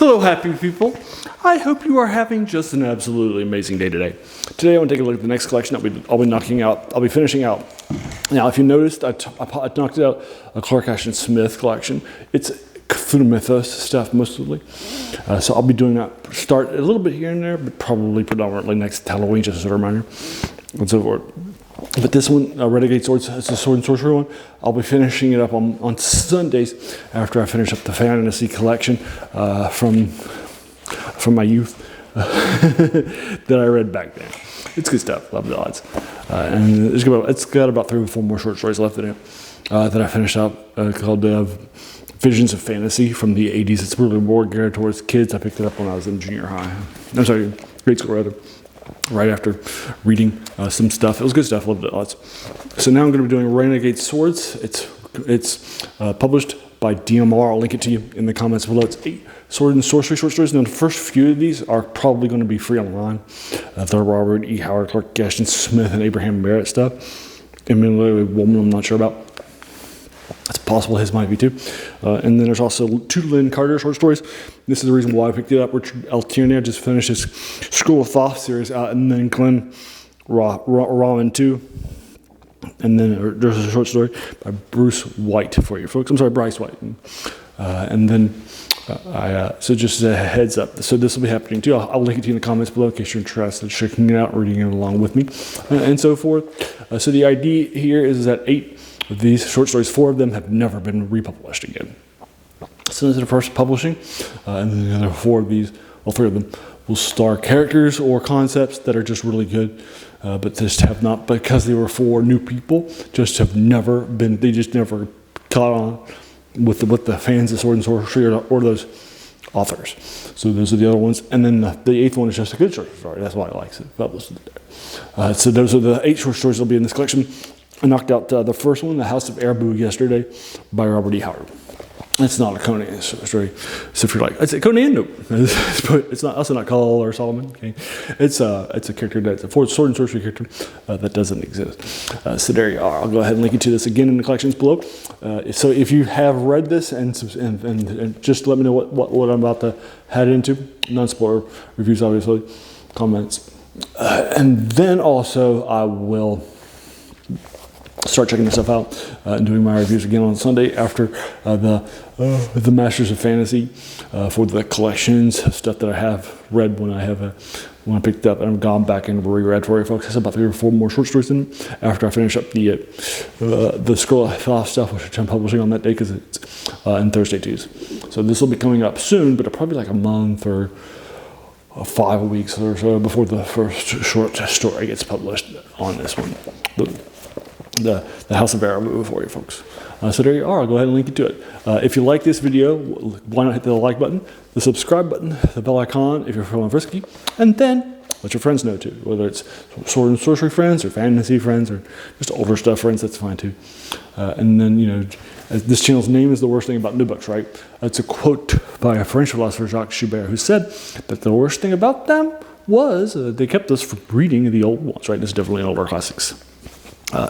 Hello, happy people. I hope you are having just an absolutely amazing day today. Today I want to take a look at the next collection I'll be knocking out. I'll be finishing out. Now, if you noticed, I knocked out a Ashton Smith collection. It's Cthulhu Mythos stuff mostly. So I'll be doing that. Start a little bit here and there, but probably predominantly next Halloween, just as a reminder, and so forth. But this one, Renegade Swords, it's a Sword and Sorcery one. I'll be finishing it up on Sundays after I finish up the fantasy collection from my youth that I read back then. It's good stuff. Love the odds. And it's got about 3 or 4 more short stories left in it that I finished up called Visions of Fantasy from the 80s. It's really more geared towards kids. I picked it up when I was in junior high. I'm sorry, grade school rather. Right after reading some stuff. It was good stuff. Loved it lots. So now I'm going to be doing Renegade Swords. It's published by DMR. I'll link it to you in the comments below. It's 8 Sword and Sorcery short stories. And the first few of these are probably going to be free online. The Robert E. Howard, Clark, Ashton Smith, and Abraham Merrit stuff. And Wellman, I'm not sure about. It's possible his might be too. And then there's also 2 Lin Carter short stories. This is the reason why I picked it up. Richard L. Tierney just finished his School of Thought series out, and then Glenn Raman too. And then there's a short story by Bruce White for you folks. I'm sorry, Bryce White. And then so just a heads up. So this will be happening too. I'll link it to you in the comments below in case you're interested in checking it out, reading it along with me, and so forth. So the idea here is that 8 of these short stories, 4 of them have never been republished again. So this is the first publishing, and then the other 4 of these, well, 3 of them, will star characters or concepts that are just really good, but just have not, because they were for new people, just have never been, they just never caught on with the fans of Sword and Sorcery or those authors. So those are the other ones, and then the 8th one is just a good short story. That's why I like it. Published there. So those are the 8 short stories that will be in this collection. I knocked out the first one, The House of Erbu, yesterday by Robert E. Howard. It's not a Conan story. So if you're like, it's a Conan, nope. It's not also not Call or Solomon. Okay, it's a character that's a Sword and Sorcery character that doesn't exist. So there you are. I'll go ahead and link you to this again in the collections below. So if you have read this and just let me know what I'm about to head into. Non-spoiler reviews, obviously, comments, and then also I will start checking this stuff out and doing my reviews again on Sunday after the Masters of Fantasy for the collections stuff that I have read when I picked up and I've gone back and reread for you folks. There's about 3 or 4 more short stories in after I finish up the Scroll of Thought stuff, which I'm publishing on that day because it's in Thursday Tues. So this will be coming up soon, but probably like a month or 5 weeks or so before the first short story gets published on this one. The House of Erbu for you folks. So there you are. I'll go ahead and link you to it. If you like this video, why not hit the like button, the subscribe button, the bell icon if you're feeling frisky, and then let your friends know too, whether it's Sword and Sorcery friends or fantasy friends or just older stuff friends, that's fine too. And then, this channel's name is The Worst Thing About New Books, right? It's a quote by a French philosopher, Jacques Schubert, who said that the worst thing about them was they kept us from reading the old ones, right? This is definitely older classics.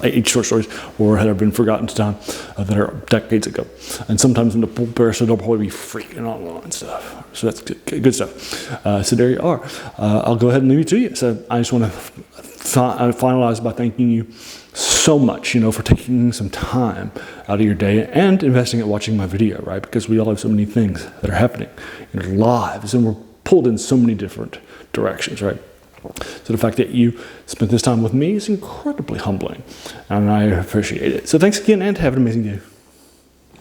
8 short stories or had been forgotten to time that are decades ago. And sometimes in the comparison, they'll probably be freaking online and stuff. So that's good stuff. So there you are. I'll go ahead and leave it to you. So I just want to finalize by thanking you so much, for taking some time out of your day and investing in watching my video, right? Because we all have so many things that are happening in our lives and we're pulled in so many different directions, right? So the fact that you spent this time with me is incredibly humbling, and I appreciate it. So thanks again, and have an amazing day.